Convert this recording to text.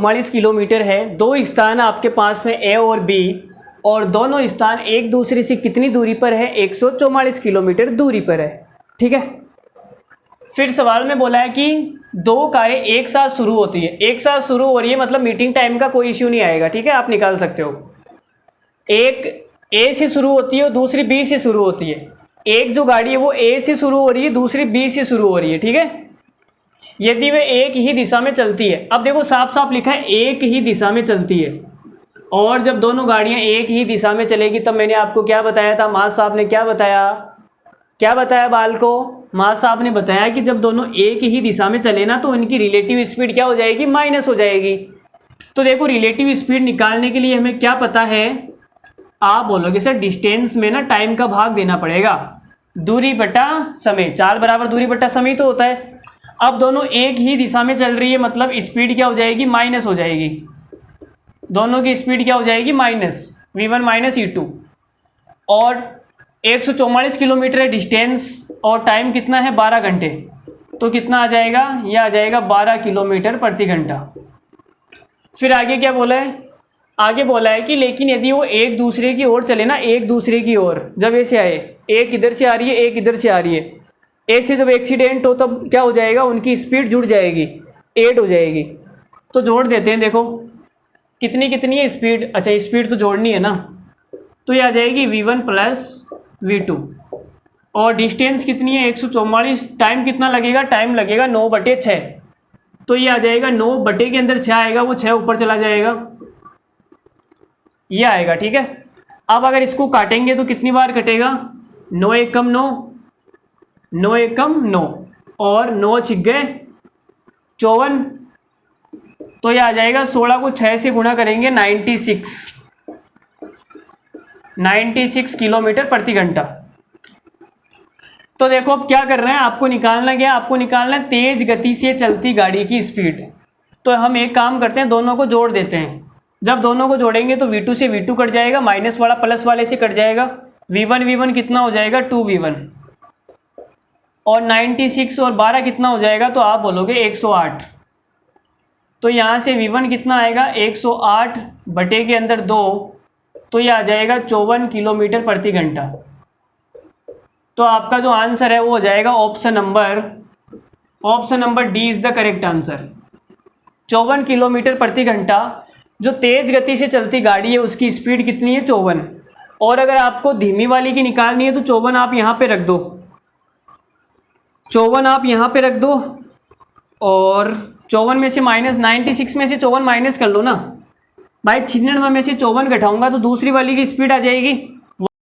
44 kilometre है। दो स्थान आपके पास में ए और बी, और दोनों स्थान एक दूसरे से कितनी दूरी पर है? 144 किलोमीटर दूरी पर है। ठीक है। फिर सवाल में बोला है कि दो कारें एक साथ शुरू होती है, एक साथ शुरू हो रही है, मतलब मीटिंग टाइम का कोई इश्यू नहीं आएगा। ठीक है, आप निकाल सकते हो। एक ए से शुरू होती है और दूसरी बी से शुरू होती है। एक जो गाड़ी है वो ए से शुरू हो रही है, दूसरी बी से शुरू हो रही है। ठीक है, यदि वे एक ही दिशा में चलती है। अब देखो साफ साफ लिखा है एक ही दिशा में चलती है, और जब दोनों गाड़ियां एक ही दिशा में चलेगी तब मैंने आपको क्या बताया था? मास साहब ने क्या बताया बाल को? मास साहब ने बताया कि जब दोनों एक ही दिशा में चले ना तो उनकी रिलेटिव स्पीड क्या हो जाएगी? माइनस हो जाएगी। तो देखो रिलेटिव स्पीड निकालने के लिए हमें क्या पता है? आप बोलोगे सर डिस्टेंस में ना टाइम का भाग देना पड़ेगा, दूरी बटा समय, 4 बराबर दूरी बटा समय तो होता है। अब दोनों एक ही दिशा में चल रही है, मतलब स्पीड क्या हो जाएगी? माइनस हो जाएगी। दोनों की स्पीड क्या हो जाएगी? Minus v1 minus e2। और 144 किलोमीटर है डिस्टेंस, और टाइम कितना है? 12 घंटे। तो कितना आ जाएगा? यह आ जाएगा 12 किलोमीटर प्रति घंटा। फिर आगे क्या बोला है? आगे बोला है कि लेकिन यदि वो एक दूसरे की ओर चले ना, एक दूसरे की ओर, जब ऐसे आए, एक इधर से आ रही है, एक इधर से आ रही है, ऐसे जब एक्सीडेंट हो तब क्या हो जाएगा? उनकी स्पीड जुड़ जाएगी, 8 हो जाएगी। तो जोड़ देते हैं। देखो कितनी कितनी है स्पीड? अच्छा स्पीड तो जोड़नी है ना, तो ये आ जाएगी v1 प्लस v2। और डिस्टेंस कितनी है? 144। टाइम कितना लगेगा? टाइम लगेगा 9/6। तो ये आ जाएगा 9 के अंदर 6 आएगा, वो 6 ऊपर चला जाएगा, ये आएगा। ठीक है। अब अगर इसको काटेंगे तो कितनी बार कटेगा? 9 एकम 9, 9 एकम 9, और 9 छिक गए 54। तो ये आ जाएगा 16 को 6 से गुणा करेंगे 96 किलोमीटर प्रति घंटा। तो देखो अब क्या कर रहे हैं, आपको निकालना क्या? आपको निकालना है तेज गति से चलती गाड़ी की स्पीड। तो हम एक काम करते हैं, दोनों को जोड़ देते हैं। जब दोनों को जोड़ेंगे तो v2 से v2 कट जाएगा, माइनस वाला प्लस वाले से कट जाएगा, v1 कितना हो जाएगा? 2v1। और 96 और 12 कितना हो जाएगा? तो आप बोलोगे 108। तो यहाँ से v1 कितना आएगा? 108 बटे के अंदर 2, तो ये आ जाएगा 54 किलोमीटर प्रति घंटा। तो आपका जो आंसर है वो हो जाएगा option number D is the correct answer. 54 kilometre प्रति घंटा। जो तेज़ गति से चलती गाड़ी है उसकी स्पीड कितनी है? 54। और अगर आपको धीमी वाली की निकालनी है तो 54 आप यहाँ पे रख दो, 54 आप यहाँ पे रख दो, और 54 में से माइनस 96 में से 54 माइनस कर लो ना भाई। 96 में से 54 घटाऊंगा तो दूसरी वाली की स्पीड आ जाएगी